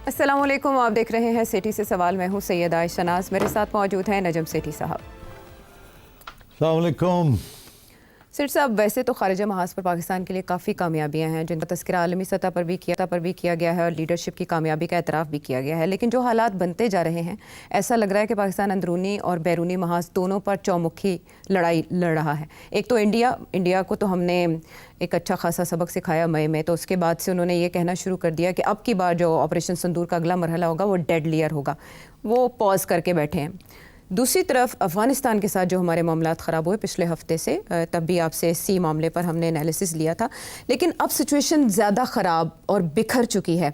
السلام علیکم، آپ دیکھ رہے ہیں سیٹھی سے سوال. میں ہوں سید عائشہ ناز، میرے ساتھ موجود ہیں نجم سیٹھی صاحب. السلام علیکم. سیٹھی صاحب، ویسے تو خارجہ محاذ پر پاکستان کے لیے کافی کامیابیاں ہیں جن کا تذکرہ عالمی سطح پر بھی کیا گیا ہے اور لیڈرشپ کی کامیابی کا اعتراف بھی کیا گیا ہے، لیکن جو حالات بنتے جا رہے ہیں ایسا لگ رہا ہے کہ پاکستان اندرونی اور بیرونی محاذ دونوں پر چومکھی لڑائی لڑ رہا ہے. ایک تو انڈیا کو تو ہم نے ایک اچھا خاصا سبق سکھایا مئی میں، تو اس کے بعد سے انہوں نے یہ کہنا شروع کر دیا کہ اب کی بار جو آپریشن سندور کا اگلا مرحلہ ہوگا وہ ڈیڈلیئر ہوگا. وہ پاز کر کے بیٹھے ہیں. دوسری طرف افغانستان کے ساتھ جو ہمارے معاملات خراب ہوئے پچھلے ہفتے سے، تب بھی آپ سے سی معاملے پر ہم نے انالیسس لیا تھا، لیکن اب سچویشن زیادہ خراب اور بکھر چکی ہے.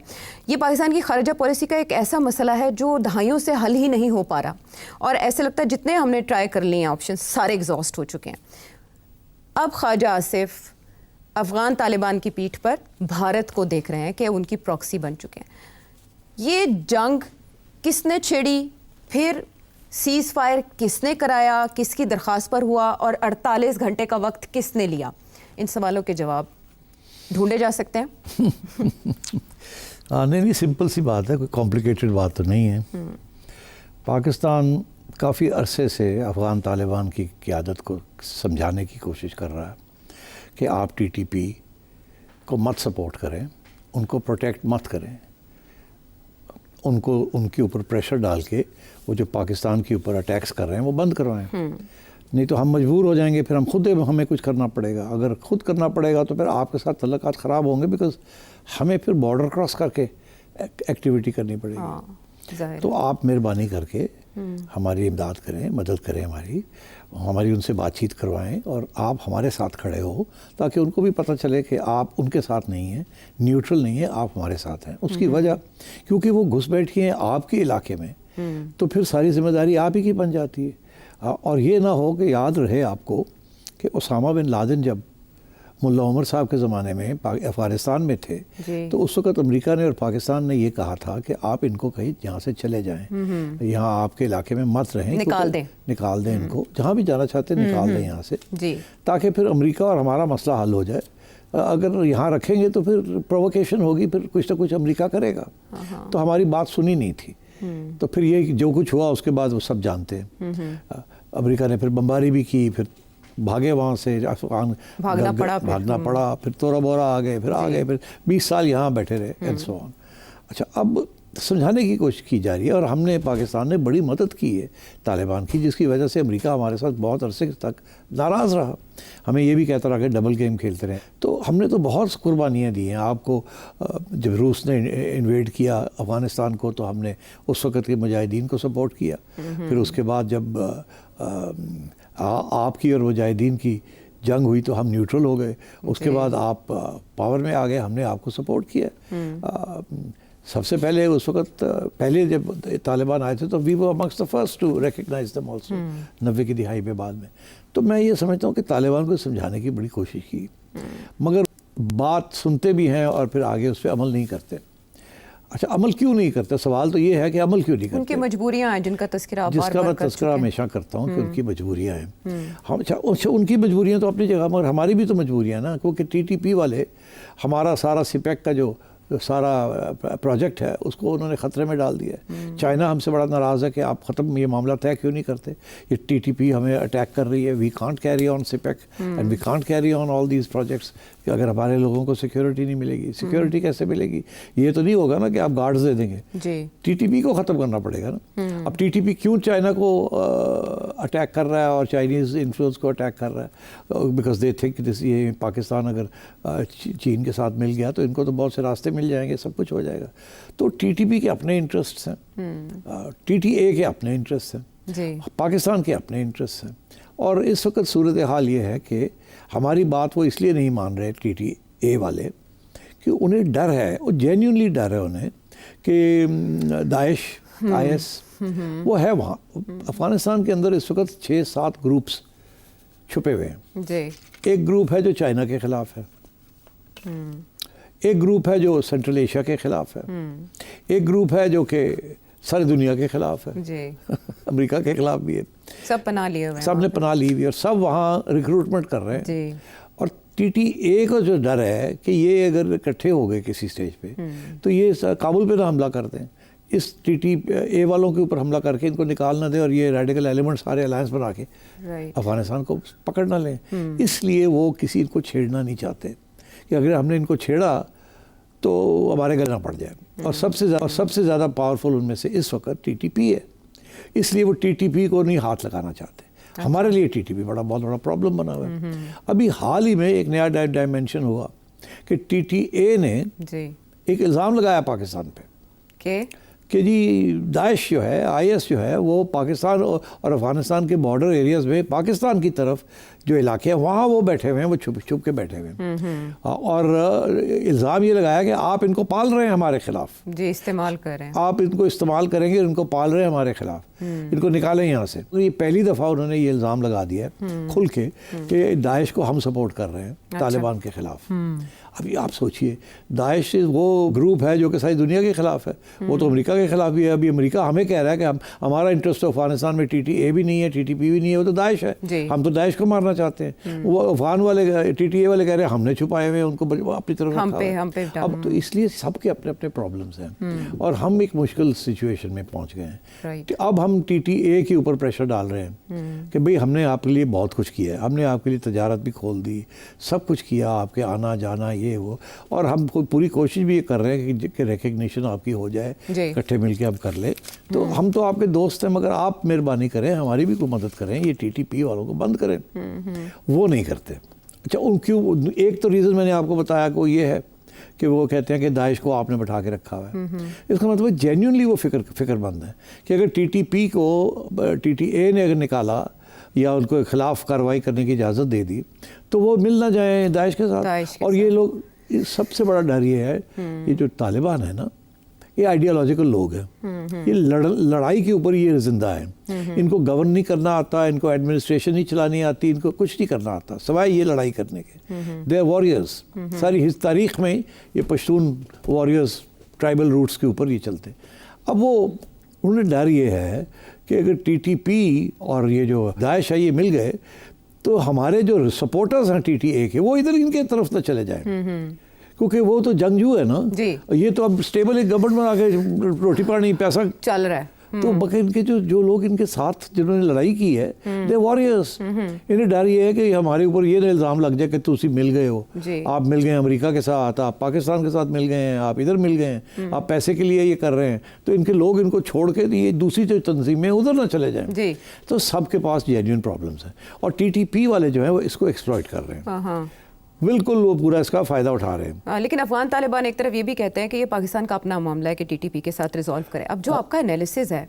یہ پاکستان کی خارجہ پالیسی کا ایک ایسا مسئلہ ہے جو دہائیوں سے حل ہی نہیں ہو پا رہا، اور ایسے لگتا ہے جتنے ہم نے ٹرائی کر لیے ہیں آپشن سارے ایگزاسٹ ہو چکے ہیں. اب خواجہ آصف افغان طالبان کی پیٹھ پر بھارت کو دیکھ رہے ہیں کہ ان کی پراکسی بن چکے ہیں. یہ جنگ کس نے چھیڑی، پھر سیز فائر کس نے کرایا، کس کی درخواست پر ہوا، اور 48 گھنٹے کا وقت کس نے لیا؟ ان سوالوں کے جواب ڈھونڈے جا سکتے ہیں. نہیں، سمپل سی بات ہے، کوئی کمپلیکیٹڈ بات تو نہیں ہے. پاکستان کافی عرصے سے افغان طالبان کی قیادت کو سمجھانے کی کوشش کر رہا ہے کہ آپ ٹی ٹی پی کو مت سپورٹ کریں، ان کو پروٹیکٹ مت کریں، ان کے اوپر پریشر ڈال کے وہ جو پاکستان کے اوپر اٹیکس کر رہے ہیں وہ بند کروائیں. نہیں تو ہم مجبور ہو جائیں گے، پھر ہمیں کچھ کرنا پڑے گا. اگر خود کرنا پڑے گا تو پھر آپ کے ساتھ تعلقات خراب ہوں گے، بیکاز ہمیں پھر بارڈر کراس کر کے ایکٹیویٹی کرنی پڑے گی. تو آپ مہربانی کر کے ہماری امداد کریں، مدد کریں، ہماری ان سے بات چیت کروائیں، اور آپ ہمارے ساتھ کھڑے ہو تاکہ ان کو بھی پتہ چلے کہ آپ ان کے ساتھ نہیں ہیں، نیوٹرل نہیں ہیں، آپ ہمارے ساتھ ہیں. اس کی وجہ کیونکہ وہ گھس بیٹھی ہیں آپ کے علاقے میں، تو پھر ساری ذمہ داری آپ ہی کی بن جاتی ہے. اور یہ نہ ہو کہ یاد رہے آپ کو کہ اسامہ بن لادن جب ملا عمر صاحب کے زمانے میں افغانستان میں تھے تو اس وقت امریکہ نے اور پاکستان نے یہ کہا تھا کہ آپ ان کو کہیں یہاں سے چلے جائیں، یہاں آپ کے علاقے میں مت رہیں، نکال دیں ان کو، جہاں بھی جانا چاہتے ہیں نکال دیں یہاں سے، تاکہ پھر امریکہ اور ہمارا مسئلہ حل ہو جائے. اگر یہاں رکھیں گے تو پھر پرووکیشن ہوگی، پھر کچھ نہ کچھ امریکہ کرے گا. تو ہماری بات سنی نہیں تھی. تو پھر یہ جو کچھ ہوا اس کے بعد وہ سب جانتے ہیں. امریکہ نے پھر بمباری بھی کی، پھر بھاگے وہاں سے، بھاگنا پڑا، پھر تورا بورا آ گئے، پھر 20 سال یہاں بیٹھے رہے اینڈ سو آن. اچھا، اب سمجھانے کی کوشش کی جا رہی ہے، اور پاکستان نے بڑی مدد کی ہے طالبان کی، جس کی وجہ سے امریکہ ہمارے ساتھ بہت عرصے تک ناراض رہا. ہمیں یہ بھی کہتا رہا کہ ڈبل گیم کھیلتے رہے. تو ہم نے تو بہت قربانیاں دی ہیں آپ کو. جب روس نے انویڈ کیا افغانستان کو تو ہم نے اس وقت کے مجاہدین کو سپورٹ کیا. پھر اس کے بعد جب آپ کی اور مجاہدین کی جنگ ہوئی تو ہم نیوٹرل ہو گئے. اس کے بعد آپ پاور میں آ گئے، ہم نے آپ کو سپورٹ کیا. سب سے پہلے اس وقت پہلے جب طالبان آئے تھے تو وی ور amongst the first to recognize them also 90 کی دہائی میں بعد میں. تو میں یہ سمجھتا ہوں کہ طالبان کو سمجھانے کی بڑی کوشش کی، مگر بات سنتے بھی ہیں اور پھر آگے اس پہ عمل نہیں کرتے. اچھا، عمل کیوں نہیں کرتے؟ سوال تو یہ ہے کہ عمل کیوں نہیں کرتے. ان کی مجبوریاں ہیں جن کا تذکرہ میں تذکرہ ہمیشہ کرتا ہوں کہ ان کی مجبوریاں ہیں. اچھا، ان کی مجبوریاں تو اپنی جگہ، مگر ہماری بھی تو مجبوریاں ہیں نا، کیونکہ ٹی ٹی پی والے ہمارا سارا سپیک کا جو سارا پروجیکٹ ہے اس کو انہوں نے خطرے میں ڈال دیا ہے. چائنا ہم سے بڑا ناراض ہے کہ آپ یہ معاملہ طے کیوں نہیں کرتے. یہ ٹی ٹی پی ہمیں اٹیک کر رہی ہے. We can't carry on speak and we can't carry on all these projects. کہ اگر ہمارے لوگوں کو سیکیورٹی نہیں ملے گی، سیکیورٹی کیسے ملے گی؟ یہ تو نہیں ہوگا نا کہ آپ گارڈز دے دیں گے. ٹی ٹی پی کو ختم کرنا پڑے گا نا. اب ٹی ٹی پی کیوں چائنا کو اٹیک کر رہا ہے اور چائنیز انفلوئنس کو اٹیک کر رہا ہے؟ بیکاز دے تھنک یہ پاکستان اگر چین کے ساتھ مل گیا تو ان کو تو بہت سے راستے مل جائیں گے، سب کچھ ہو جائے گا. تو ٹی ٹی پی کے اپنے انٹرسٹس ہیں، ٹی ٹی اے کے اپنے انٹرسٹ ہیں، پاکستان کے اپنے انٹرسٹ ہیں. اور اس وقت صورتحال یہ ہے کہ ہماری بات وہ اس لیے نہیں مان رہے ٹی ٹی اے والے کہ انہیں ڈر ہے، وہ جینیونلی ڈر ہے انہیں کہ داعش IS وہ ہے وہاں. افغانستان کے اندر اس وقت 6-7 گروپس چھپے ہوئے ہیں. ایک گروپ ہے جو چائنا کے خلاف ہے، ایک گروپ ہے جو سینٹرل ایشیا کے خلاف ہے، ایک گروپ ہے جو کہ ساری دنیا کے خلاف ہے، امریکہ کے خلاف بھی ہے. سب پناہ لیے ہوئے ہیں، سب نے پناہ لی ہوئی اور سب وہاں ریکروٹمنٹ کر رہے ہیں. اور ٹی ٹی اے کا جو ڈر ہے کہ یہ اگر اکٹھے ہو گئے کسی سٹیج پہ تو یہ کابل پہ نہ حملہ کر دیں, اس ٹی ٹی اے والوں کے اوپر حملہ کر کے ان کو نکال نہ دیں اور یہ ریڈیکل ایلیمنٹ سارے الائنس بنا کے افغانستان کو پکڑ نہ لیں. اس لیے وہ کسی کو چھیڑنا نہیں چاہتے کہ اگر ہم نے ان کو چھیڑا تو ہمارے گلے نہ پڑ جائے. اور سب سے زیادہ پاورفل ان میں سے اس وقت ٹی ٹی پی ہے, اس لیے وہ ٹی ٹی پی کو نہیں ہاتھ لگانا چاہتے. ہمارے لیے ٹی ٹی پی بہت بڑا پرابلم بنا ہوا ہے. ابھی حال ہی میں ایک نیا ڈائمینشن ہوا کہ ٹی ٹی اے نے ایک الزام لگایا پاکستان پہ کہ جی داعش جو ہے, آئی ایس جو ہے, وہ پاکستان اور افغانستان کے بارڈر ایریاز میں پاکستان کی طرف جو علاقے ہیں وہاں وہ بیٹھے ہوئے ہیں, وہ چھپ کے بیٹھے ہوئے ہیں. اور الزام یہ لگایا کہ آپ ان کو پال رہے ہیں ہمارے خلاف, جی استعمال کر رہے ہیں, آپ ان کو استعمال کریں گے, ان کو پال رہے ہیں ہمارے خلاف, ان کو نکالیں یہاں سے. یہ پہلی دفعہ انہوں نے یہ الزام لگا دیا ہے کھل کے کہ داعش کو ہم سپورٹ کر رہے ہیں طالبان کے خلاف. ابھی آپ سوچئے داعش وہ گروپ ہے جو کہ ساری دنیا کے خلاف ہے, وہ تو امریکہ کے خلاف بھی ہے. ابھی امریکہ ہمیں کہہ رہا ہے کہ ہمارا انٹرسٹ افغانستان میں ٹی ٹی اے بھی نہیں ہے, ٹی ٹی پی بھی نہیں ہے, وہ تو داعش ہے, ہم تو داعش کو مارنا چاہتے ہیں. وہ افغان والے ٹی ٹی اے والے کہہ رہے ہیں ہم نے چھپائے ہوئے ان کو اپنی طرف رکھا. اب تو اس لیے سب کے اپنے اپنے پرابلمس ہیں اور ہم ایک مشکل سچویشن میں پہنچ گئے ہیں. اب ہم ٹی ٹی اے کے اوپر پریشر ڈال رہے ہیں کہ بھئی ہم نے آپ کے لیے بہت کچھ کیا ہے, ہم نے آپ کے لیے تجارت بھی کھول دی, سب کچھ کیا, آپ کے آنا جانا یہ وہ, اور ہم پوری کوشش بھی یہ کر رہے ہیں کہ ریکگنیشن آپ کی ہو جائے, اکٹھے مل کے ہم کر لیں. تو ہم تو آپ کے دوست ہیں, مگر آپ مہربانی کریں, ہماری بھی کوئی مدد کریں, یہ ٹی ٹی پی والوں کو بند کریں. وہ نہیں کرتے. اچھا ان کیوں؟ ایک تو ریزن میں نے آپ کو بتایا کہ وہ یہ ہے کہ وہ کہتے ہیں کہ داعش کو آپ نے بٹھا کے رکھا ہوا ہے. اس کا مطلب جینیونلی وہ فکر مند ہے کہ اگر ٹی ٹی پی کو ٹی ٹی اے نے اگر نکالا یا ان کو خلاف کارروائی کرنے کی اجازت دے دی تو وہ مل نہ جائیں داعش کے ساتھ. اور یہ لوگ, سب سے بڑا ڈر یہ ہے, یہ جو طالبان ہے نا, یہ آئیڈیالوجیکل لوگ ہیں, یہ لڑائی کے اوپر یہ زندہ ہیں. ان کو گورن نہیں کرنا آتا, ان کو ایڈمنسٹریشن نہیں چلانی آتی, ان کو کچھ نہیں کرنا آتا سوائے یہ لڑائی کرنے کے. They are warriors. ساری تاریخ میں یہ پشتون واریئرز ٹرائبل روٹس کے اوپر یہ چلتے. اب وہ انہیں ڈر یہ ہے کہ اگر ٹی ٹی پی اور یہ جو داعش ہے یہ مل گئے تو ہمارے جو سپورٹرز ہیں ٹی ٹی اے کے, وہ ادھر ان کے طرف نہ چلے جائیں, کیونکہ وہ تو جنگجو ہے نا. یہ تو اب اسٹیبل ایک گورنمنٹ بنا کے روٹی پانی پیسہ چل رہا ہے. تو باقی ان کے جو لوگ ان کے ساتھ جنہوں نے لڑائی کی ہے دے واریئرز. انہیں ڈر یہ ہے کہ ہمارے اوپر یہ الزام لگ جائے کہ تسی مل گئے ہو, آپ مل گئے ہیں امریکہ کے ساتھ, آپ پاکستان کے ساتھ مل گئے ہیں, آپ ادھر مل گئے ہیں, آپ پیسے کے لیے یہ کر رہے ہیں, تو ان کے لوگ ان کو چھوڑ کے یہ دوسری جو تنظیمیں ادھر نہ چلے جائیں. تو سب کے پاس جینیون پرابلمس ہیں اور ٹی ٹی پی والے جو ہیں وہ اس کو ایکسپلائٹ کر رہے ہیں. بالکل وہ پورا اس کا فائدہ اٹھا رہے ہیں. لیکن افغان طالبان ایک طرف یہ بھی کہتے ہیں کہ یہ پاکستان کا اپنا معاملہ ہے کہ ٹی ٹی پی کے ساتھ ریزالو کرے. اب جو آپ کا انالیسز ہے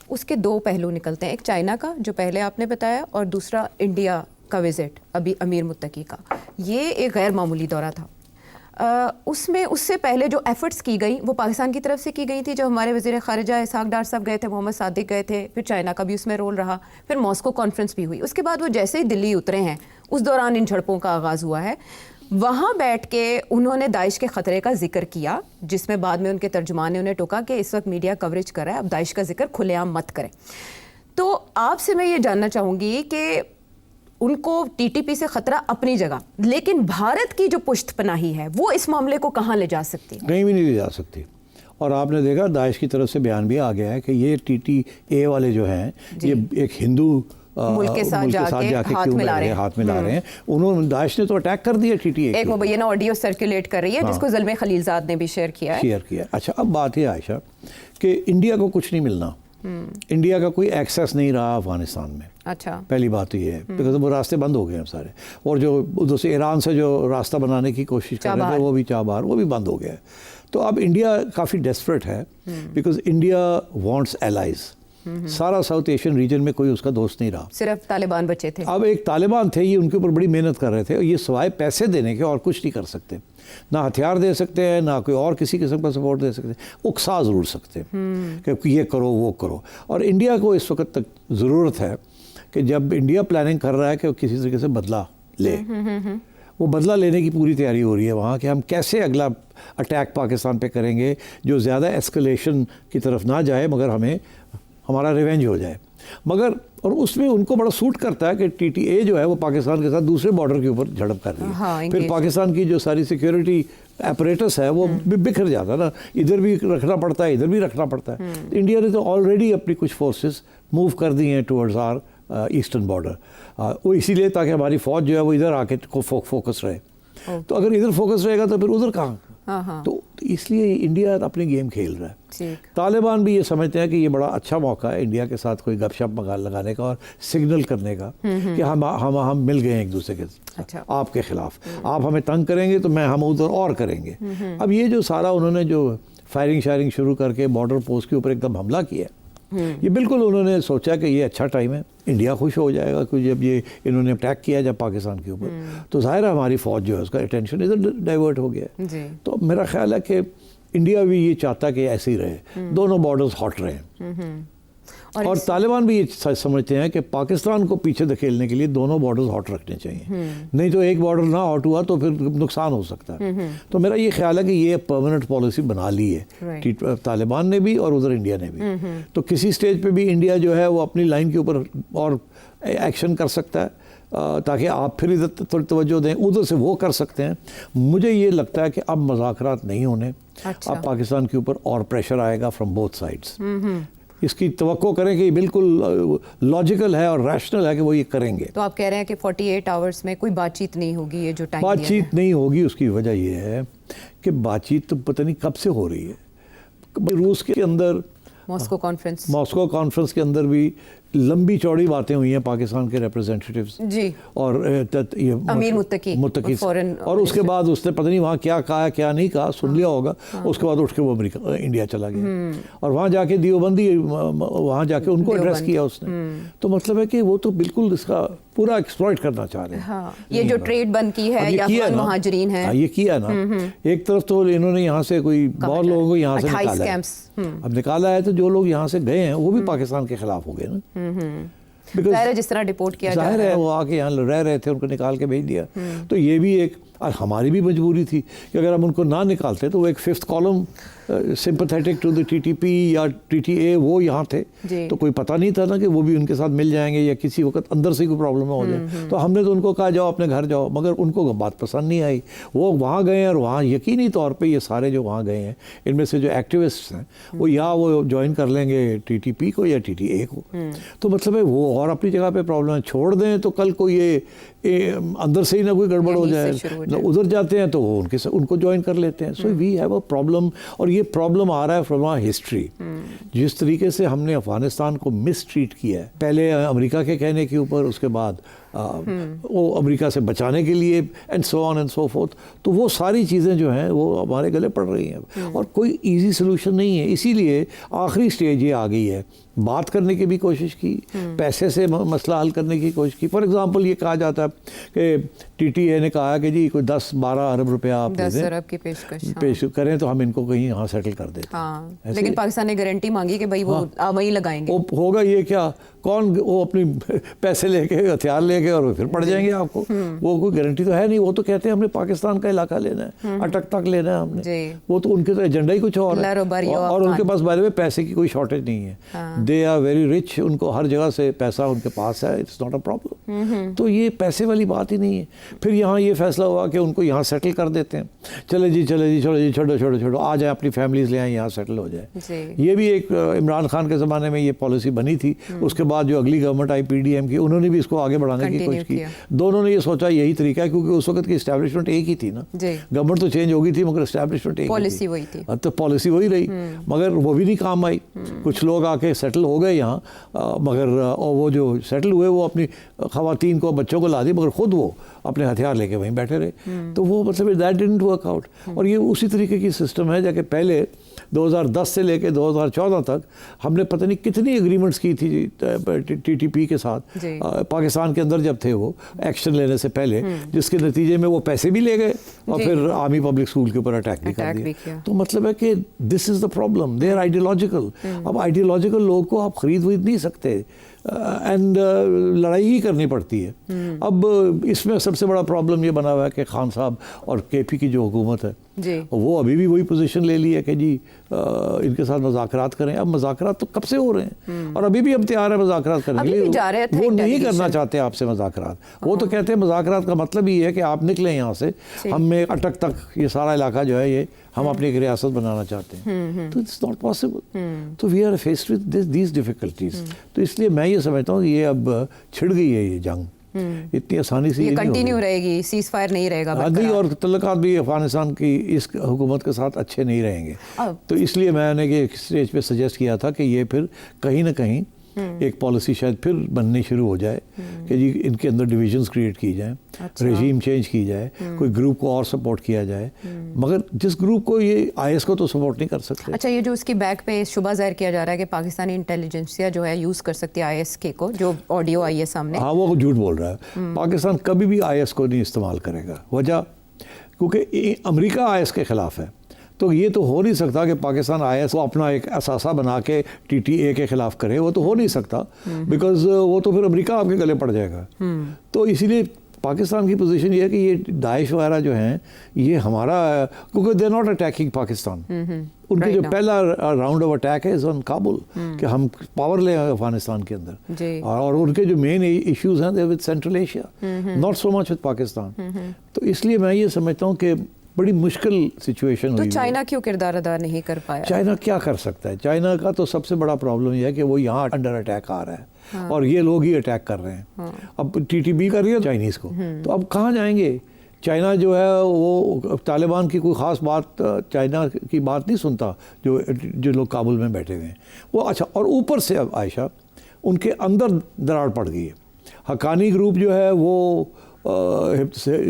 اس کے دو پہلو نکلتے ہیں, ایک چائنا کا جو پہلے آپ نے بتایا, اور دوسرا انڈیا کا وزٹ ابھی امیر متقی کا. یہ ایک غیر معمولی دورہ تھا. اس میں اس سے پہلے جو ایفرٹس کی گئی وہ پاکستان کی طرف سے کی گئی تھی. جو ہمارے وزیر خارجہ اسحاق ڈار صاحب گئے تھے, محمد صادق گئے تھے, پھر چائنا کا بھی اس میں رول رہا, پھر ماسکو کانفرنس بھی ہوئی. اس کے بعد وہ جیسے ہی دلی اترے ہیں اس دوران ان جھڑپوں کا آغاز ہوا ہے. وہاں بیٹھ کے انہوں نے داعش کے خطرے کا ذکر کیا, جس میں بعد میں ان کے ترجمان نے انہیں ٹوکا کہ اس وقت میڈیا کوریج کر رہا ہے, اب داعش کا ذکر کھلے عام مت کریں. تو آپ سے میں یہ جاننا چاہوں گی کہ ان کو ٹی ٹی پی سے خطرہ اپنی جگہ, لیکن بھارت کی جو پشت پناہی ہے وہ اس معاملے کو کہاں لے جا سکتی؟ کہیں بھی نہیں لے جا سکتی. اور آپ نے دیکھا داعش کی طرف سے بیان بھی آ گیا ہے کہ یہ ٹی ٹی اے والے جو ہیں یہ ایک ہندو ملک کے ساتھ جا کے ہاتھ ملا رہے ہیں. انہوں نے داعش نے تو اٹیک کر دیا ٹی ٹی اے. ایک مبینہ آڈیو سرکولیٹ کر رہی ہے جس کو زلمے خلیل زاد نے بھی شیئر کیا ہے. اچھا اب بات یہ عائشہ کہ انڈیا کو کچھ نہیں ملنا, انڈیا کا کوئی ایکسیس نہیں رہا افغانستان میں. اچھا پہلی بات تو یہ ہے بیکاز وہ راستے بند ہو گئے ہیں سارے, اور جو ادھر سے ایران سے جو راستہ بنانے کی کوشش کر رہے تھے وہ بھی چابہار وہ بھی بند ہو گیا ہے. تو اب انڈیا کافی ڈیسپریٹ ہے بیکاز انڈیا وانٹس ایلائز. سارا ساؤتھ ایشین ریجن میں کوئی اس کا دوست نہیں رہا, صرف طالبان بچے تھے. اب ایک طالبان تھے, یہ ان کے اوپر بڑی محنت کر رہے تھے, اور یہ سوائے پیسے دینے کے اور کچھ نہیں کر سکتے. نہ ہتھیار دے سکتے ہیں, نہ کوئی اور کسی قسم کا سپورٹ دے سکتے ہیں, اکسا ضرور سکتے ہیں کہ یہ کرو وہ کرو. اور انڈیا کو اس وقت تک ضرورت ہے کہ جب انڈیا پلاننگ کر رہا ہے کہ وہ کسی طریقے سے بدلہ لے, وہ بدلہ لینے کی پوری تیاری ہو رہی ہے وہاں کہ ہم کیسے اگلا اٹیک پاکستان پہ کریں گے جو زیادہ ایسکلیشن کی طرف نہ جائے مگر ہمارا ریونج ہو جائے. مگر اور اس میں ان کو بڑا سوٹ کرتا ہے کہ ٹی ٹی اے جو ہے وہ پاکستان کے ساتھ دوسرے بارڈر کے اوپر جھڑپ کر رہی ہے. پھر پاکستان کی جو ساری سیکیورٹی اپریٹس ہے وہ بکھر جاتا ہے نا, ادھر بھی رکھنا پڑتا ہے ادھر بھی رکھنا پڑتا ہے. انڈیا نے تو آلریڈی اپنی کچھ فورسز موو کر دی ہیں ٹورڈز آر ایسٹرن بارڈر, وہ اسی لیے تاکہ ہماری فوج جو ہے وہ ادھر آ کے فوکس رہے. تو اگر ادھر فوکس رہے گا تو پھر ادھر کہاں, تو اس لیے انڈیا اپنی گیم کھیل رہا ہے. طالبان بھی یہ سمجھتے ہیں کہ یہ بڑا اچھا موقع ہے انڈیا کے ساتھ کوئی گپ شپ لگانے کا اور سگنل کرنے کا کہ ہم مل گئے ہیں ایک دوسرے کے آپ کے خلاف, آپ ہمیں تنگ کریں گے تو ہم ادھر اور کریں گے. اب یہ جو سارا انہوں نے جو فائرنگ شائرنگ شروع کر کے بارڈر پوسٹ کے اوپر ایک دم حملہ کیا, یہ بالکل انہوں نے سوچا کہ یہ اچھا ٹائم ہے, انڈیا خوش ہو جائے گا کہ جب یہ انہوں نے اٹیک کیا جب پاکستان کے اوپر, تو ظاہر ہے ہماری فوج جو ہے اس کا اٹینشن ادھر ڈائیورٹ ہو گیا. تو میرا خیال ہے کہ انڈیا بھی یہ چاہتا کہ ایسے ہی رہے, دونوں بارڈرز ہاٹ رہیں. اور طالبان بھی یہ سمجھتے ہیں کہ پاکستان کو پیچھے دھکیلنے کے لیے دونوں بارڈرز ہاٹ رکھنے چاہیے, نہیں تو ایک بارڈر نہ ہاٹ ہوا تو پھر نقصان ہو سکتا ہے. تو میرا یہ خیال ہے کہ یہ پرماننٹ پالیسی بنا لی ہے طالبان نے بھی اور ادھر انڈیا نے بھی. تو کسی سٹیج پہ بھی انڈیا جو ہے وہ اپنی لائن کے اوپر اور ایکشن کر سکتا ہے تاکہ آپ پھر ادھر تھوڑی توجہ دیں, ادھر سے وہ کر سکتے ہیں. مجھے یہ لگتا ہے کہ اب مذاکرات نہیں ہونے, اب پاکستان کے اوپر اور پریشر آئے گا فرام بوتھ سائڈس. اس کی توقع کریں کہ یہ بالکل لاجیکل ہے اور ریشنل ہے کہ وہ یہ کریں گے. تو آپ کہہ رہے ہیں کہ 48 آورز میں کوئی بات چیت نہیں ہوگی, یہ جو ٹائم بات چیت نہیں ہوگی, اس کی وجہ یہ ہے کہ بات چیت تو پتہ نہیں کب سے ہو رہی ہے. روس کے اندر ماسکو کانفرنس کے اندر بھی لمبی چوڑی باتیں ہوئی ہیں پاکستان کے ریپرزینٹیٹیوز اور امیر متقی اور اس کے بعد اس نے پتہ نہیں وہاں کیا کہا کیا نہیں کہا, سن لیا ہوگا. اس کے بعد اٹھ کے وہ انڈیا چلا گیا اور وہاں جا کے دیوبندی وہاں جا کے ان کو ایڈریس کیا اس نے. تو مطلب ہے کہ وہ تو بالکل اس کا پورا ایکسپلائٹ کرنا چاہ رہے ہیں. یہ جو ٹریڈ بند کی ہے یا افغان مہاجرین ہیں, یہ کیا نا, ایک طرف تو انہوں نے یہاں سے کوئی بہت لوگوں کو یہاں سے نکالا ہے. اب نکالا ہے تو جو لوگ یہاں سے گئے ہیں وہ بھی پاکستان کے خلاف ہو گئے نا. ظاہر ہے جس طرح ڈپورٹ کیا ظاہر ہے وہ آ کے یہاں رہ رہے تھے, ان کو نکال کے بھیج دیا. تو یہ بھی ایک ہماری بھی مجبوری تھی کہ اگر ہم ان کو نہ نکالتے تو وہ ایک 5th column sympathetic to the T T P یا ٹی ٹی اے وہ یہاں تھے, تو کوئی پتہ نہیں تھا نا کہ وہ بھی ان کے ساتھ مل جائیں گے یا کسی وقت اندر سے کوئی پرابلم ہو جائے. تو ہم نے تو ان کو کہا جاؤ اپنے گھر جاؤ, مگر ان کو بات پسند نہیں آئی. وہ وہاں گئے ہیں اور وہاں یقینی طور پہ یہ سارے جو وہاں گئے ہیں ان میں سے جو ایکٹیوسٹس ہیں وہ یا وہ جوائن کر لیں گے ٹی ٹی پی کو یا ٹی ٹی اے کو. تو مطلب ہے وہ اور اپنی جگہ پہ پرابلم ہے, چھوڑ دیں تو کل کو یہ اندر سے ہی نہ کوئی گڑبڑ ہو جائے, ادھر جاتے ہیں تو وہ ان کو جوائن کر لیتے ہیں. سو وی ہیو اے پرابلم, اور یہ پرابلم آ رہا ہے فرام آور ہسٹری. جس طریقے سے ہم نے افغانستان کو مس ٹریٹ کیا ہے, پہلے امریکہ کے کہنے کے اوپر, اس کے بعد وہ امریکہ سے بچانے کے لیے and so on and so forth, تو وہ ساری چیزیں جو ہیں وہ ہمارے گلے پڑ رہی ہیں اور کوئی ایزی سلوشن نہیں ہے. اسی لیے آخری سٹیج یہ آ گئی ہے, بات کرنے کی بھی کوشش کی, پیسے سے مسئلہ حل کرنے کی کوشش کی. فار ایگزامپل یہ کہا جاتا ہے کہ ٹی ٹی اے نے کہا کہ جی کوئی 10-12 ارب روپیہ آپ دے دیں, 10 ارب کی پیش کریں تو ہم ان کو کہیں یہاں سیٹل کر دیتے ہیں. لیکن پاکستان نے گارنٹی مانگی کہ بھائی وہ وہیں لگائیں گے. ہوگا یہ کیا, کون وہ اپنی پیسے لے کے ہتھیار لے کے اور پھر پڑ جائیں گے آپ کو, وہ کوئی گارنٹی تو ہے نہیں. وہ تو کہتے ہیں ہم نے پاکستان کا علاقہ لینا ہے, اٹک تک لینا ہے ہم نے. وہ تو ان کے تو ایجنڈا ہی کچھ اور ہے, اور ان کے پاس بارے میں پیسے کی کوئی شارٹیج نہیں ہے. دے آر ویری رچ, ان کو ہر جگہ سے پیسہ ان کے پاس ہے, اٹس ناٹ اے پرابلم. تو یہ پیسے والی بات ہی نہیں ہے. پھر یہاں یہ فیصلہ ہوا کہ ان کو یہاں سیٹل کر دیتے ہیں, چلے جی چھوڑو آ جائیں, اپنی فیملیز لے آئیں, یہاں سیٹل ہو جائے. یہ بھی ایک عمران خان کے زمانے میں یہ پالیسی بنی تھی. اس کے بعد جو اگلی گورنمنٹ آئی پی ڈی ایم کی, انہوں نے بھی اس کو آگے بڑھانے کی کوشش کی. دونوں نے یہ سوچا یہی طریقہ ہے, کیونکہ اس وقت کی اسٹیبلشمنٹ ایک ہی تھی نا, گورنمنٹ تو چینج ہو گئی تھی مگر اسٹیبلشمنٹ ایک پالیسی وہی تھی. تو پالیسی وہی رہی, مگر وہ بھی نہیں کام آئی. کچھ لوگ آ کے سیٹل ہو گئے یہاں, مگر وہ جو سیٹل ہوئے وہ اپنی خواتین کو بچوں کو لا دی, مگر خود وہ اپنے ہتھیار لے کے وہیں بیٹھے رہے. تو وہ مطلب دیٹ ڈڈنٹ ورک آؤٹ. اور یہ اسی طریقے کی سسٹم ہے جا کہ پہلے 2010 سے لے کے 2014 تک ہم نے پتہ نہیں کتنی ایگریمنٹس کی تھی ٹی ٹی پی کے ساتھ پاکستان کے اندر جب تھے وہ ایکشن لینے سے پہلے, جس کے نتیجے میں وہ پیسے بھی لے گئے اور پھر آرمی پبلک اسکول کے اوپر اٹیک بھی کر دیا. تو مطلب ہے کہ this is the problem, they are ideological. اب آئیڈیولوجیکل لوگ کو آپ خرید ورید نہیں سکتے, اینڈ لڑائی ہی کرنی پڑتی ہے. اب اس میں سب سے بڑا پرابلم یہ بنا ہوا ہے کہ خان صاحب اور کے پی کی جو حکومت ہے وہ ابھی بھی وہی پوزیشن لے لی ہے کہ جی ان کے ساتھ مذاکرات کریں. اب مذاکرات تو کب سے ہو رہے ہیں اور ابھی بھی ہم تیار ہیں مذاکرات کرنے کے لیے. وہ نہیں کرنا چاہتے آپ سے مذاکرات. وہ تو کہتے ہیں مذاکرات کا مطلب یہ ہے کہ آپ نکلیں یہاں سے, ہم میں اٹک تک یہ سارا علاقہ جو ہے یہ ہم اپنی ایک ریاست بنانا چاہتے ہیں. تو اٹس ناٹ پاسبل. تو we are faced with these difficulties. تو اس لیے میں یہ سمجھتا ہوں کہ یہ اب چھڑ گئی ہے یہ جنگ, اتنی آسانی سے یہ کنٹینیو رہے گی, سیز فائر نہیں رہے گا. نہیں, اور تعلقات بھی افغانستان کی اس حکومت کے ساتھ اچھے نہیں رہیں گے. تو اس لیے میں نے ایک اسٹیج پہ سجیسٹ کیا تھا کہ یہ پھر کہیں نہ کہیں ایک پالیسی شاید پھر بننی شروع ہو جائے کہ جی ان کے اندر ڈویژنز کریٹ کی جائیں, ریجیم چینج کی جائے, کوئی گروپ کو اور سپورٹ کیا جائے. مگر جس گروپ کو یہ آئی ایس کو تو سپورٹ نہیں کر سکتے. اچھا, یہ جو اس کی بیک پہ شبہ ظاہر کیا جا رہا ہے کہ پاکستانی انٹیلیجنسیا جو ہے یوز کر سکتی ہے آئی ایس کے کو, جو آڈیو آئی ہے سامنے, ہاں وہ جھوٹ بول رہا ہے. پاکستان کبھی بھی آئی ایس کو نہیں استعمال کرے گا. وجہ کیونکہ امریکہ آئی ایس کے خلاف ہے. تو یہ تو ہو نہیں سکتا کہ پاکستان آئی ایس کو اپنا ایک اثاثہ بنا کے ٹی ٹی اے کے خلاف کرے. وہ تو ہو نہیں سکتا, بیکاز وہ تو پھر امریکہ آپ کے گلے پڑ جائے گا. تو اسی لیے پاکستان کی پوزیشن یہ ہے کہ یہ داعش وغیرہ جو ہیں یہ ہمارا, کیونکہ دے ناٹ اٹیکنگ پاکستان. ان کے جو پہلا راؤنڈ آف اٹیک ہے از آن کابل, کہ ہم پاور لیں افغانستان کے اندر. اور ان کے جو مین ایشوز ہیں with central Asia, not so much with Pakistan. تو اس لیے میں یہ سمجھتا ہوں کہ بڑی مشکل سچویشن ہوئی. تو چائنا کیوں کردار ادا نہیں کر پایا؟ چائنا کیا کر سکتا ہے؟ چائنا کا تو سب سے بڑا پرابلم یہ ہے کہ وہ یہاں انڈر اٹیک آ رہا ہے اور یہ لوگ ہی اٹیک کر رہے ہیں. اب ٹی ٹی بی کر رہی ہے چائنیز کو, تو اب کہاں جائیں گے؟ چائنا جو ہے وہ طالبان کی کوئی خاص بات, چائنا کی بات نہیں سنتا جو لوگ کابل میں بیٹھے ہوئے ہیں وہ. اچھا, اور اوپر سے اب عائشہ ان کے اندر دراڑ پڑ گئی ہے. حقانی گروپ جو ہے وہ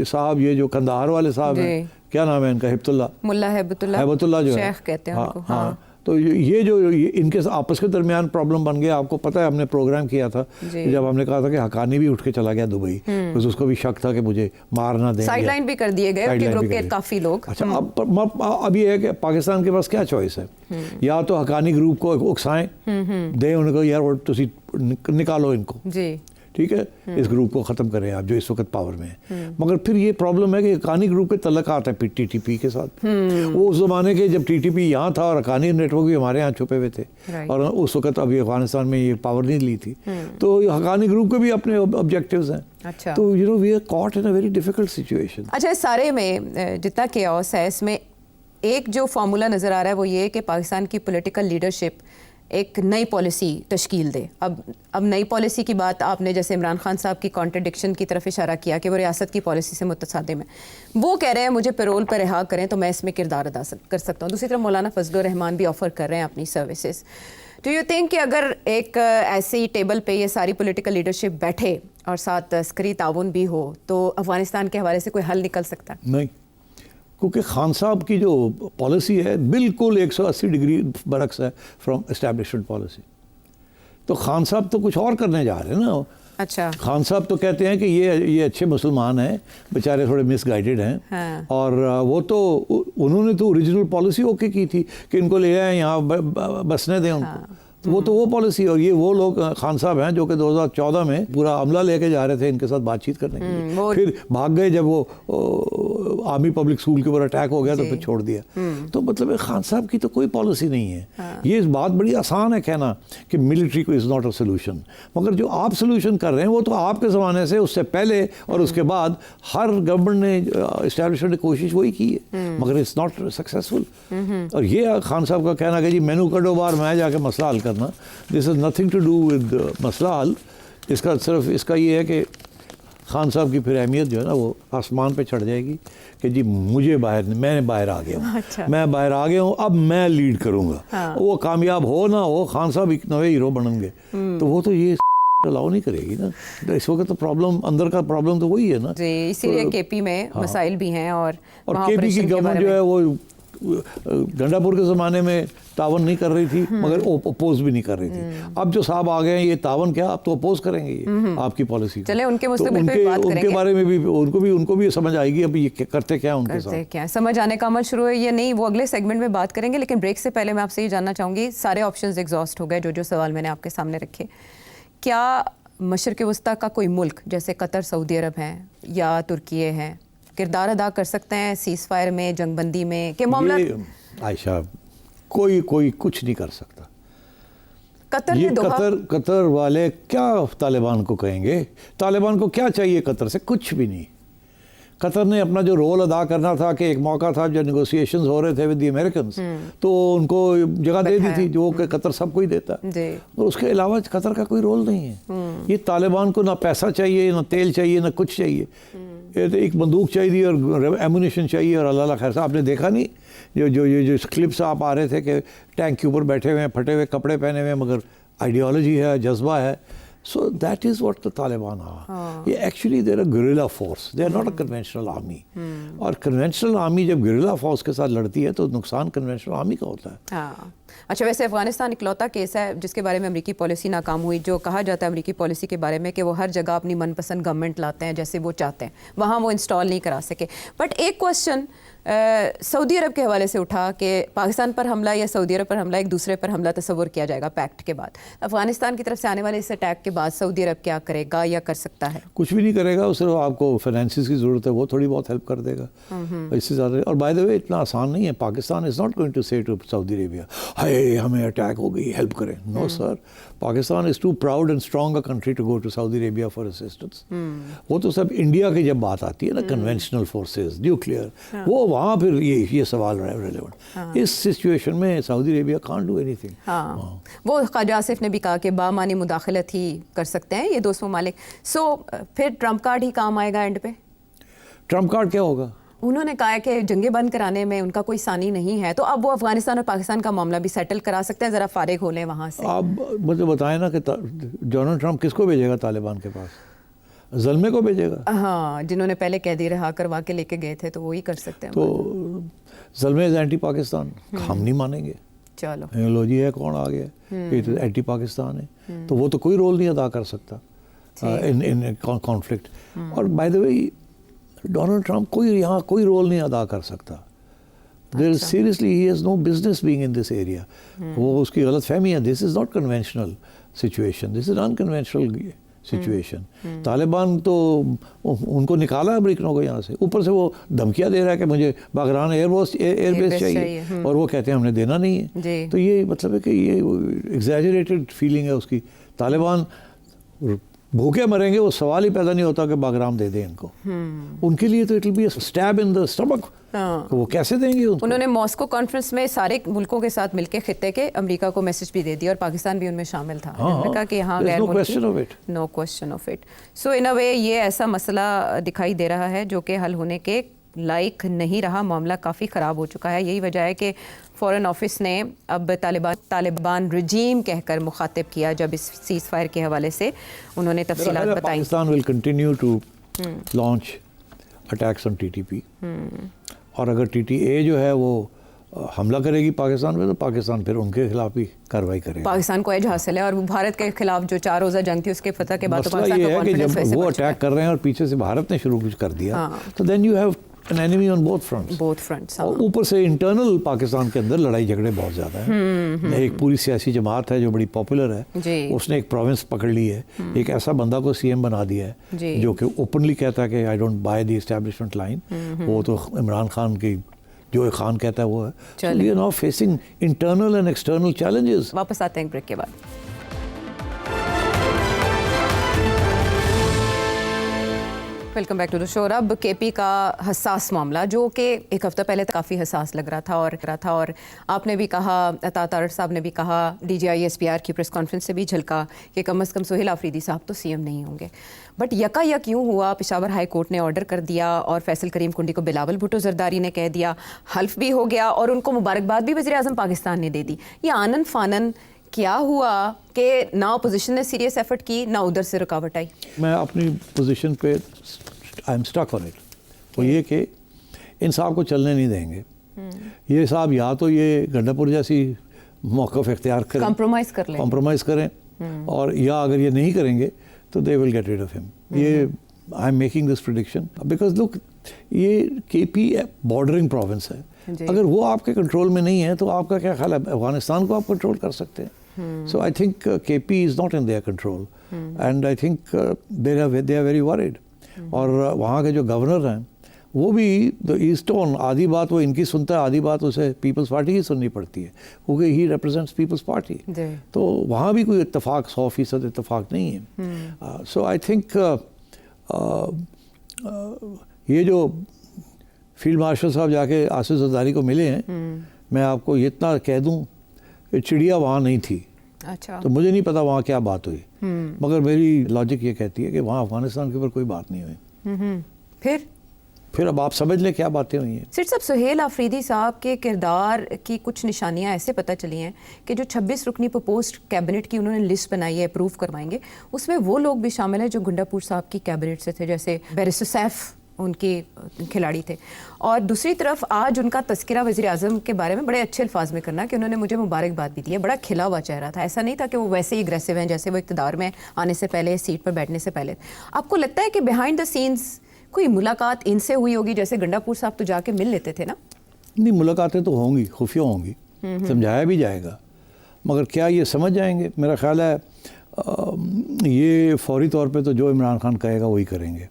صاحب, یہ جو قندھار والے صاحب ہیں, کیا نام ہے ان کا, ملا ہیبت اللہ جو ہے, شیخ کہتے ہیں ان کو. ہاں, تو یہ جو ان کے آپس کے درمیان پرابلم بن گیا. آپ کو پتہ ہے ہم نے پروگرام کیا تھا جب ہم نے کہا تھا کہ حقانی بھی اٹھ کے چلا گیا دبئی, بس اس کو بھی شک تھا کہ مجھے مارنا دیں گے. سائیڈ لائن بھی کر دیے گئے ان کے گروپ کے کافی لوگ. اچھا, اب یہ ہے کہ پاکستان کے پاس کیا چوائس ہے؟ یا تو حقانی گروپ کو اکسائیں, دیں ان کو, یار تسی نکالو ان کو, ٹھیک ہے, اس گروپ کو ختم کریں آپ جو اس وقت پاور میں ہے. مگر پھر یہ پرابلم ہے کہ حقانی گروپ کے تعلقات ہیں ٹی ٹی پی کے ساتھ. وہ اس زمانے کے جب ٹی ٹی پی یہاں تھا اور حقانی نیٹ ورک بھی ہمارے یہاں چھپے ہوئے تھے, اور اس وقت ابھی افغانستان میں یہ پاور نہیں لی تھی, تو حقانی گروپ کے بھی اپنے آبجیکٹیوز ہیں. تو we are caught in a very difficult situation. اچھا, اس سارے میں جتنا کیوس ہے اس میں ایک جو فارمولا نظر آ رہا ہے وہ یہ کہ پاکستان کی پولیٹیکل لیڈرشپ ایک نئی پالیسی تشکیل دے. اب نئی پالیسی کی بات آپ نے جیسے عمران خان صاحب کی کانٹرڈکشن کی طرف اشارہ کیا کہ وہ ریاست کی پالیسی سے متصادم ہے. وہ کہہ رہے ہیں مجھے پیرول پر رہا کریں تو میں اس میں کردار ادا کر سکتا ہوں. دوسری طرف مولانا فضل الرحمان بھی آفر کر رہے ہیں اپنی سروسز. ڈو یو تھنک کہ اگر ایک ایسی ٹیبل پہ یہ ساری پولیٹیکل لیڈرشپ بیٹھے اور ساتھ عسکری تعاون بھی ہو تو افغانستان کے حوالے سے کوئی حل نکل سکتا ہے؟ نہیں, کیونکہ خان صاحب کی جو پالیسی ہے بالکل 180 ڈگری برعکس ہے فرام اسٹیبلشمنٹ پالیسی. تو خان صاحب تو کچھ اور کرنے جا رہے ہیں نا. اچھا, خان صاحب تو کہتے ہیں کہ یہ اچھے مسلمان ہیں, بیچارے تھوڑے مس گائیڈڈ ہیں, اور وہ تو انہوں نے تو اوریجنل پالیسی اوکے کی تھی کہ ان کو لے آئیں یہاں بسنے دیں ان کو. وہ تو وہ پالیسی, اور یہ وہ لوگ خان صاحب ہیں جو کہ 2014 میں پورا عملہ لے کے جا رہے تھے ان کے ساتھ بات چیت کرنے کے لیے, پھر بھاگ گئے جب وہ آرمی پبلک اسکول کے اوپر اٹیک ہو گیا تو پھر چھوڑ دیا. تو مطلب خان صاحب کی تو کوئی پالیسی نہیں ہے. یہ بات بڑی آسان ہے کہنا کہ ملٹری کو از ناٹ اے سولوشن, مگر جو آپ سولوشن کر رہے ہیں وہ تو آپ کے زمانے سے, اس سے پہلے اور اس کے بعد ہر گورنمنٹ نے اسٹیبلشمنٹ کی کوشش وہی کی ہے, مگر اٹس ناٹ سکسیزفل. اور یہ خان صاحب کا کہنا کہ جی مینو کڈو بار میں جا کے مسئلہ حل کرنا, this is nothing to do with مسئلہ حل. اس کا صرف اس کا یہ ہے کہ خان صاحب کی پھر اہمیت جو ہے نا وہ آسمان پہ چڑھ جائے گی کہ جی میں باہر آ گیا ہوں, میں باہر آ گیا ہوں, اب میں لیڈ کروں گا. وہ کامیاب ہو نہ ہو, خان صاحب ایک نئے ہیرو بنیں گے, تو وہ تو یہ الاؤ نہیں کرے گی نا. اس وقت تو پرابلم, اندر کا پرابلم تو وہی ہے نا. جی, اسی لیے کے پی میں مسائل بھی ہیں, اور کے پی کی گورنمنٹ جو ہے وہ گنڈا پور کے زمانے میں تعاون نہیں کر رہی تھی, مگر اپوز بھی نہیں کر رہی تھی. اب جو صاحب آ گئے ہیں یہ تعاون کیا, اب تو اپوز کریں گے یہ آپ کی پالیسی. چلیں ان کے مستقبل پہ بات کریں گے, ان کے بارے میں بھی ان کو بھی سمجھ آئے گی اب یہ کرتے کیا ان کے ساتھ, کیا سمجھ آنے کا عمل شروع ہے یہ نہیں, وہ اگلے سیگمنٹ میں بات کریں گے. لیکن بریک سے پہلے میں آپ سے یہ جاننا چاہوں گی, سارے آپشنز ایگزاسٹ ہو گئے جو سوال میں نے آپ کے سامنے رکھے. کیا مشرق وسطیٰ کا کوئی ملک جیسے قطر, سعودی عرب ہے یا ترکیے ہے کردار ادا کر سکتے ہیں سیز فائر میں, جنگ بندی میں, کہ معاملہ؟ عائشہ کوئی کچھ نہیں کر سکتا. قطر یہ نے دوحہ قطر والے کیا طالبان کو کہیں گے؟ طالبان کو کیا چاہیے قطر سے؟ کچھ بھی نہیں. قطر نے اپنا جو رول ادا کرنا تھا کہ ایک موقع تھا جو نیگوسیشنز ہو رہے تھے ود دی امریکنز تو ان کو جگہ دے دی تھی جو کہ قطر سب کو ہی دیتا ہے. اور اس کے علاوہ قطر کا کوئی رول نہیں ہے. یہ طالبان کو نہ پیسہ چاہیے، نہ تیل چاہیے، نہ کچھ چاہیے. ایک بندوق چاہیے اور ایمونیشن چاہیے اور اللہ خیر سے. آپ نے دیکھا نہیں جو کلپس آپ آ رہے تھے کہ ٹینک کے اوپر بیٹھے ہوئے ہیں، پھٹے ہوئے کپڑے پہنے ہوئے ہیں، مگر آئیڈیالوجی ہے، جذبہ ہے. So that is what the Taliban are. Actually they're a guerrilla force. They are not a conventional army. اور conventional army جب guerrilla force کے ساتھ لڑتی ہے تو نقصان conventional army کا ہوتا ہے. اچھا، ویسے افغانستان اکلوتا کیس ہے جس کے بارے میں امریکی پالیسی ناکام ہوئی. جو کہا جاتا ہے امریکی پالیسی کے بارے میں کہ وہ ہر جگہ اپنی من پسند گورنمنٹ لاتے ہیں جیسے وہ چاہتے ہیں، وہاں وہ انسٹال نہیں کرا سکے. بٹ ایک کوشچن سعودی عرب کے حوالے سے اٹھا کہ پاکستان پر حملہ یا سعودی عرب پر حملہ ایک دوسرے پر حملہ تصور کیا جائے گا پیکٹ کے بعد. افغانستان کی طرف سے آنے والے اس اٹیک کے بعد سعودی عرب کیا کرے گا یا کر سکتا ہے؟ کچھ بھی نہیں کرے گا. صرف آپ کو فائنینسز کی ضرورت ہے، وہ تھوڑی بہت ہیلپ کر دے گا، اس سے زیادہ. اور بائی دا وے اتنا آسان نہیں ہے. Pakistan is not going to say to Saudi Arabia ہائے ہمیں اٹیک ہو گئی ہیلپ کریں. No sir, Pakistan is too proud and strong a country to go to Saudi Arabia for assistance. وہ تو سب انڈیا کی جب بات آتی ہے نا، کنونشنل فورسز، نیوکلیئر، وہ وہاں پھر یہ سوال رہے ریلیونٹ. اس سچویشن میں Saudi Arabia can't do anything. وہ خواجہ آصف نے بھی کہا کہ بامعنی مداخلت ہی کر سکتے ہیں یہ دوست ممالک. سو پھر ٹرمپ کارڈ ہی کام آئے گا اینڈ پہ؟ ٹرمپ کارڈ کیا ہوگا؟ انہوں نے کہا ہے کہ جنگیں بند کرانے میں ان کا کوئی ثانی نہیں ہے، تو اب وہ افغانستان اور پاکستان کا معاملہ بھی سیٹل کرا سکتے ہیں. ذرا فارغ ہو لیں وہاں سے. آپ مجھے بتائیں نا کہ ڈونلڈ ٹرمپ کس کو بھیجے گا طالبان کے پاس؟ زلمے کو بھیجے گا. ہاں، جنہوں نے پہلے قیدی رہا کروا کے لے کے گئے تھے تو وہی کر سکتے ہیں. تو زلمے از اینٹی پاکستان، ہم نہیں مانیں گے. چلو لو جی ہے کون آ گیا، یہ تو اینٹی پاکستان ہے، تو وہ تو کوئی رول نہیں ادا کر سکتا ان کانفلکٹ. اور by the way Donald Trump یہاں کوئی رول نہیں ادا کر سکتا. Seriously he has no business being in this area. وہ اس کی غلط فہمی ہے. This is not conventional situation, this is unconventional situation. Taliban تو ان کو نکالا امریکنوں کو یہاں سے، اوپر سے وہ دھمکیاں دے رہا ہے کہ مجھے باگران ایئر بیس چاہیے اور وہ کہتے ہیں ہم نے دینا نہیں ہے. تو یہ مطلب ہے کہ یہ ایگزیجریٹڈ فیلنگ ہے اس کی. طالبان بھوکے مریں گے، وہ سوال ہی پیدا نہیں ہوتا کہ باگرام دے دیں ان کو. ان کے لیے تو it will be a stab in the stomach. وہ کیسے دیں گے؟ انہوں نے ماسکو کانفرنس میں سارے ملکوں کے ساتھ مل کے خطے کے امریکہ کو میسج بھی دے دیا اور پاکستان بھی ان میں شامل تھا. انہوں نے کہا کہ ہاں غیر ملکی، نو کوسچن آف اٹ. سو ان اے وے یہ ایسا مسئلہ دکھائی دے رہا ہے جو کہ حل ہونے کے لائق نہیں رہا. معاملہ کافی خراب ہو چکا ہے. یہی وجہ ہے کہ فورن آفس نے اب طالبان رجیم کہہ کر مخاطب کیا جب اس سیز فائر کے حوالے سے انہوں نے تفصیلات بتائیں. Pakistan will continue to launch attacks on T T P. اور اگر ٹی ٹی اے جو ہے وہ حملہ کرے گی پاکستان میں تو پاکستان پھر ان کے خلاف بھی کارروائی کرے گا. پاکستان کو ایج حاصل ہے اور بھارت کے خلاف جو 4 روزہ جنگ تھی اس کے فتح کے بعد تو پاکستان کو کانفیڈنس ہے کہ جب وہ اٹیک کر رہے ہیں اور پیچھے سے بھارت نے شروع کچھ کر دیا تو then you have an enemy on both fronts. اور اوپر سے انٹرنل پاکستان کے اندر لڑائی جھگڑے بہت زیادہ ہیں. ایک پوری سیاسی جماعت ہے جو بڑی پاپولر ہے، اس نے ایک پروونس پکڑ لی ہے، ایک ایسا بندہ کو سی ایم بنا دیا ہے جو کہ اوپنلی کہتا ہے کہ I don't by the establishment line. وہ تو عمران خان کی جو خان کہتا ہے وہ ہے. We are now facing internal and external challenges. واپس آتے ہیں بریک کے بعد. Welcome back to the show. اب کے پی کا حساس معاملہ جو کہ ایک ہفتہ پہلے کافی حساس لگ رہا تھا اور آپ نے بھی کہا، عطا طاہر صاحب نے بھی کہا، D G I S P R کی پریس کانفرنس سے بھی جھلکا کہ کم از کم سہیل آفریدی صاحب تو سی ایم نہیں ہوں گے. بٹ یکا یک یوں ہوا، پشاور ہائی کورٹ نے آرڈر کر دیا اور فیصل کریم کنڈی کو بلاول بھٹو زرداری نے کہہ دیا، حلف بھی ہو گیا اور ان کو مبارکباد بھی وزیر اعظم پاکستان نے دے دی. یہ آنن فانن کیا ہوا کہ نہ اپوزیشن نے سیریس ایفرٹ کی نہ ادھر سے رکاوٹ آئی؟ میں اپنی پوزیشن پہ I am stick on it. وہ یہ کہ ان صاحب کو چلنے نہیں دیں گے. یہ صاحب یا تو یہ گنڈا پور جیسی موقف اختیار کریں، کمپرومائز کریں، اور یا اگر یہ نہیں کریں گے تو they will get rid of ہم. یہ I am making this prediction because look, یہ کے پی بارڈرنگ پروونس ہے. اگر وہ آپ کے کنٹرول میں نہیں ہے تو آپ کا کیا خیال ہے افغانستان کو آپ کنٹرول کر سکتے ہیں؟ سو I think K P is not in their control and I think they are very worried. اور وہاں کے جو گورنر ہیں وہ بھی ایسٹ ٹون آدھی بات وہ ان کی سنتا ہے, آدھی بات اسے پیپلز پارٹی کی سننی پڑتی ہے, کیونکہ ہی ریپرزینٹس پیپلز پارٹی. تو وہاں بھی کوئی اتفاق 100% اتفاق نہیں ہے. سو آئی تھنک یہ جو فیلڈ مارشل صاحب جا کے آصف زرداری کو ملے ہیں, میں آپ کو یہ اتنا کہہ دوں کہ چڑیا وہاں نہیں تھی. اچھا. تو مجھے نہیں پتا وہاں کیا بات ہوئی, مگر میری لاجک یہ کہتی ہے کہ وہاں افغانستان کے اوپر کوئی بات نہیں ہوئی. پھر اب آپ سمجھ لیں کیا باتیں ہوئی ہیں. سر صاحب, سہیل آفریدی صاحب کے کردار کی کچھ نشانیاں ایسے پتہ چلی ہیں کہ جو 26 رکنی پوسٹ کیبنٹ کی انہوں نے لسٹ بنائی ہے, اپروو کروائیں گے, اس میں وہ لوگ بھی شامل ہیں جو گنڈا پور صاحب کی کیبنٹ سے تھے, جیسے بیرسٹر سیف ان کے کھلاڑی تھے. اور دوسری طرف آج ان کا تذکرہ وزیر اعظم کے بارے میں بڑے اچھے الفاظ میں کرنا کہ انہوں نے مجھے مبارکباد بھی دی ہے. بڑا کھلا ہوا چہرہ تھا, ایسا نہیں تھا کہ وہ ویسے ہی اگریسو ہیں جیسے وہ اقتدار میں آنے سے پہلے, سیٹ پر بیٹھنے سے پہلے. آپ کو لگتا ہے کہ بیہائنڈ دا سینس کوئی ملاقات ان سے ہوئی ہوگی, جیسے گنڈا پور صاحب تو جا کے مل لیتے تھے نا؟ نہیں, ملاقاتیں تو ہوں گی, خفیہ ہوں گی, سمجھایا بھی جائے گا, مگر کیا یہ سمجھ جائیں گے؟ میرا خیال ہے یہ فوری طور پہ تو جو عمران خان کہے گا وہی کریں گے,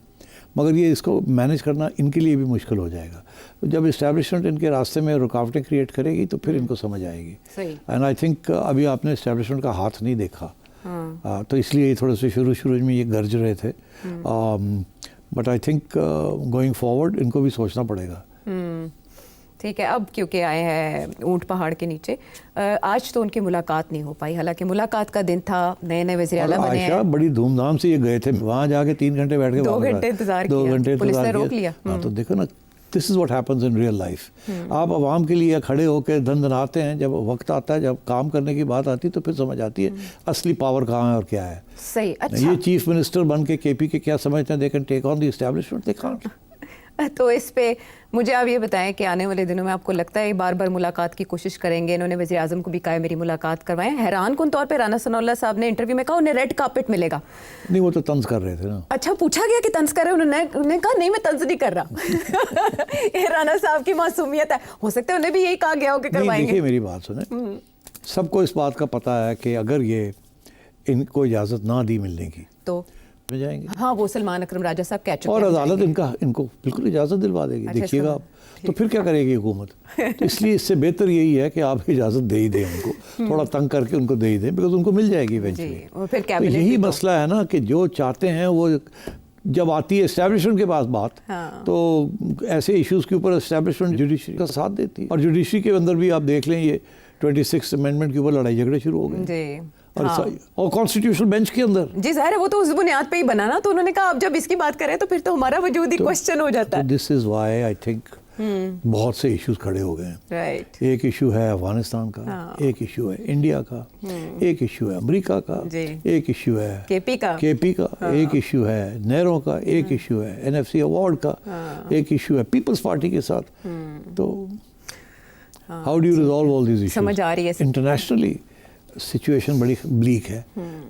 مگر یہ اس کو مینیج کرنا ان کے لیے بھی مشکل ہو جائے گا. جب اسٹیبلشمنٹ ان کے راستے میں رکاوٹیں کریٹ کرے گی تو پھر ان کو سمجھ آئے گی. اینڈ آئی تھنک ابھی آپ نے اسٹیبلشمنٹ کا ہاتھ نہیں دیکھا, تو اس لیے تھوڑے سے شروع میں یہ گرج رہے تھے. But I think going forward in کو بھی سوچنا پڑے گا. ٹھیک ہے. اب کیونکہ آئے ہیں اونٹ پہاڑ کے نیچے, آج تو ان کی ملاقات نہیں ہو پائی, حالانکہ ملاقات کا دن تھا, نئے نئے وزیر اعلیٰ بنے ہیں. عائشہ بڑی دھوم دھام سے یہ گئے تھے, وہاں جا کے 3 گھنٹے بیٹھ کے 2 گھنٹے انتظار کیا, پولیس نے روک لیا. تو دیکھو نا, this is what happens in real life. آپ عوام کے لیے کھڑے ہو کے دھندناتے ہیں, جب وقت آتا ہے, جب کام کرنے کی بات آتی ہے تو پھر سمجھ آتی ہے اصلی پاور کہاں ہے اور کیا ہے. صحیح. اچھا, یہ چیف منسٹر بن کے KP کے کیا سمجھتے ہیں, they can take on the establishment, they can't. تو اس پہ مجھے آپ یہ بتائیں کہ آنے والے دنوں میں آپ کو لگتا ہے بار بار ملاقات کی کوشش کریں گے؟ انہوں نے وزیر اعظم کو بھی کہا ہے میری ملاقات کروائیں. حیران کن طور پہ رانا ثناء اللہ صاحب نے انٹرویو میں کہا انہیں ریڈ کارپٹ ملے گا. نہیں, وہ تو طنز کر رہے تھے نا. اچھا, پوچھا گیا کہ طنز کر رہے ہیں, انہوں نے کہا نہیں میں طنز نہیں کر رہا. یہ رانا صاحب کی معصومیت ہے, ہو سکتا ہے انہیں بھی یہی کہا گیا ہو کہ کروائیں گے. دیکھیے میری بات سنیں, سب کو اس بات کا پتہ ہے کہ اگر یہ ان کو اجازت نہ دی ملنے کی تو جائیں گے. ہاں, وہ سلمان اکرم راجہ صاحب کہہ چکے ہیں, اور عدالت ان کو بالکل اجازت دلوا دے گی. دیکھیے گا آپ, تو پھر کیا کرے گی حکومت؟ تو اس لیے اس سے بہتر یہی ہے کہ آپ اجازت دے ہی دیں ان کو, تھوڑا تنگ کر کے ان کو دے ہی دیں, بیکاز ان کو مل جائے گی ایونچولی. تو یہی مسئلہ ہے نا کہ جو چاہتے ہیں وہ جب آتی ہے اسٹیبلشمنٹ کے پاس بات, تو ایسے ایشوز کے اوپر اسٹیبلشمنٹ جوڈیشری کا ساتھ دیتی ہے. اور جوڈیشری کے اندر بھی آپ دیکھ لیں, یہ 26 امینڈمنٹ کے اوپر لڑائی جھگڑے شروع ہو گئے. اور کانسٹیٹیوشن بینچ کے اندر جی ظاہر ہے وہ تو اس بنیاد پہ ہی بنا نا, تو انہوں نے کہا اب جب اس کی بات کریں تو پھر تو ہمارا وجود ہی کوسچن ہو جاتا ہے. This is why I think بہت سے ایشوز کھڑے ہو گئے ہیں. ایک ایشو ہے افغانستان کا, ایک ایشو ہے انڈیا کا, ایک ایشو ہے امریکہ کا, ایک ایشو ہے KP کا, ایک ایشو ہے نہروں کا, ایک ایشو ہے NFC ایوارڈ کا, ایک ایشو ہے پیپلز پارٹی کے ساتھ. تو how do you resolve all these issues? سمجھ آ رہی ہے انٹرنیشنلی سچویشن بڑی بلیک ہے.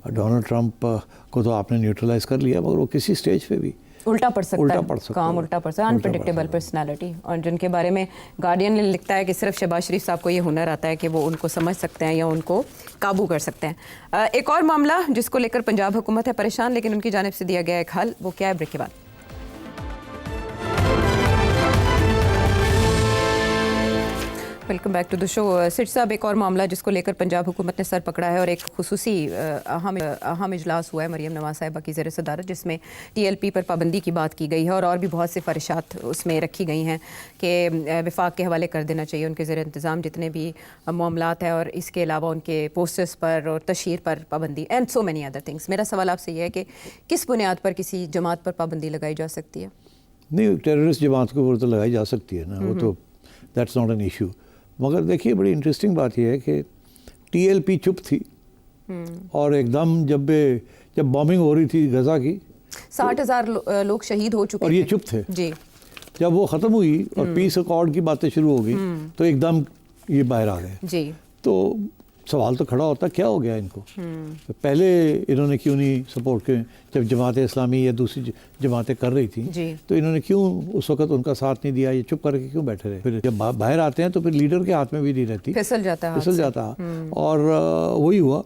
ڈونلڈ ٹرمپ کو تو آپ نے نیوٹرلائز کر لیا, مگر وہ کسی سٹیج پہ بھی الٹا پڑ سکتا ہے, کام الٹا پڑ سکتا ہے. انپریڈکٹیبل پرسنالٹی, اور جن کے بارے میں گارڈین لکھتا ہے کہ صرف شہباز شریف صاحب کو یہ ہنر آتا ہے کہ وہ ان کو سمجھ سکتے ہیں یا ان کو قابو کر سکتے ہیں. ایک اور معاملہ جس کو لے کر پنجاب حکومت ہے پریشان, لیکن ان کی جانب سے دیا گیا ایک حل, وہ کیا ہے؟ بریک کے بعد. ویلکم بیک ٹو دا شو. سٹ صاحب, ایک اور معاملہ جس کو لے کر پنجاب حکومت نے سر پکڑا ہے, اور ایک خصوصی اہم اجلاس ہوا ہے مریم نواز صاحبہ کی زیر صدارت, جس میں TLP پر پابندی کی بات کی گئی ہے, اور بھی بہت سی خواہشات اس میں رکھی گئی ہیں کہ وفاق کے حوالے کر دینا چاہیے ان کے زیر انتظام جتنے بھی معاملات ہیں, اور اس کے علاوہ ان کے پوسٹرز پر اور تشہیر پر پابندی, and so many other things. میرا سوال آپ سے یہ ہے کہ کس بنیاد پر کسی جماعت پر پابندی لگائی جا سکتی ہے؟ نہیں, ٹیررسٹ جماعت کے اوپر تو لگائی جا سکتی ہے نا, وہ تو دیٹس ناٹ این ایشو. مگر دیکھیے بڑی انٹرسٹنگ بات یہ ہے کہ TLP چپ تھی, اور ایک دم جب بامبنگ ہو رہی تھی غزہ کی, 60,000 لوگ شہید ہو چکے اور یہ چپ تھے. جی, جب وہ ختم ہوئی اور پیس ایکارڈ کی باتیں شروع ہو گئی تو ایک دم یہ باہر آ گئے. جی, تو سوال تو کھڑا ہوتا کیا ہو گیا ان کو؟ پہلے انہوں نے کیوں نہیں سپورٹ کیا جب جماعت اسلامی یا دوسری جماعتیں کر رہی تھیں؟ تو انہوں نے کیوں اس وقت ان کا ساتھ نہیں دیا, یہ چپ کر کے کیوں بیٹھے رہے؟ پھر جب باہر آتے ہیں تو پھر لیڈر کے ہاتھ میں بھی نہیں رہتی, پھسل جاتا. اور وہی ہوا,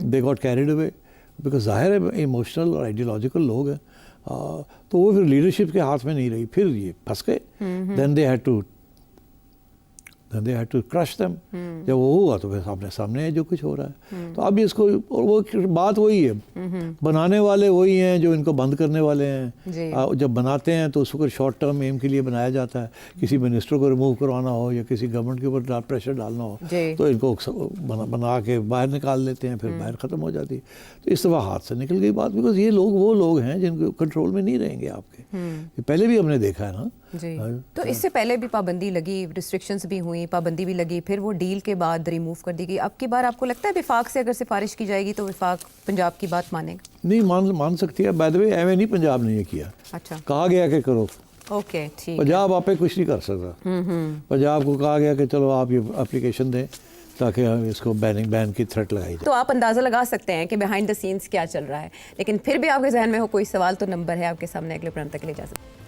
they got carried away, because ظاہر ہے ایموشنل اور آئیڈیالوجیکل لوگ ہیں. تو وہ پھر لیڈرشپ کے ہاتھ میں نہیں رہی, پھر یہ پھنس گئے. Then they had to crush them. جب وہ ہوا تو پھر سامنے ہے جو کچھ ہو رہا ہے. تو اب اس کو, اور وہ بات وہی ہے, بنانے والے وہی ہیں جو ان کو بند کرنے والے ہیں. جب بناتے ہیں تو اس کو شارٹ ٹرم ایم کے لیے بنایا جاتا ہے, کسی منسٹر کو ریموو کروانا ہو یا کسی گورنمنٹ کے اوپر پریشر ڈالنا ہو تو ان کو بنا کے باہر نکال لیتے ہیں, پھر باہر ختم ہو جاتی ہے. تو اس دفعہ ہاتھ سے نکل گئی بات, بیکاز یہ لوگ وہ لوگ ہیں جن کو کنٹرول میں نہیں رہیں گے آپ کے. پہلے بھی ہم نے دیکھا ہے نا. جی, تو اس سے پہلے بھی پابندی لگی, ریسٹرکشنز بھی ہوئیں, پابندی بھی لگی, پھر وہ ڈیل کے بعد ریموو کر دی گئی. اب کی بار آپ کو لگتا ہے وفاق سے اگر سفارش کی جائے گی تو وفاق پنجاب کی بات مانے گا؟ نہیں مان سکتی ہے. بائی دی وے ایویں نہیں پنجاب نے یہ کیا, اچھا کہا گیا کہ کرو. اوکے ٹھیک. پنجاب آپ پہ کچھ نہیں کر سکتا. پنجاب کو کہا گیا کہ چلو آپ یہ اپلیکیشن دیں تاکہ اس کو بین کی تھریٹ لگائی جائے. تو آپ اندازہ لگا سکتے ہیں کہ بیہائنڈ دا سینس کیا چل رہا ہے, لیکن پھر بھی آپ کے ذہن میں ہو کوئی سوال تو نمبر ہے آپ کے سامنے, اگلے پروگرام تک لے جا سکتے ہیں.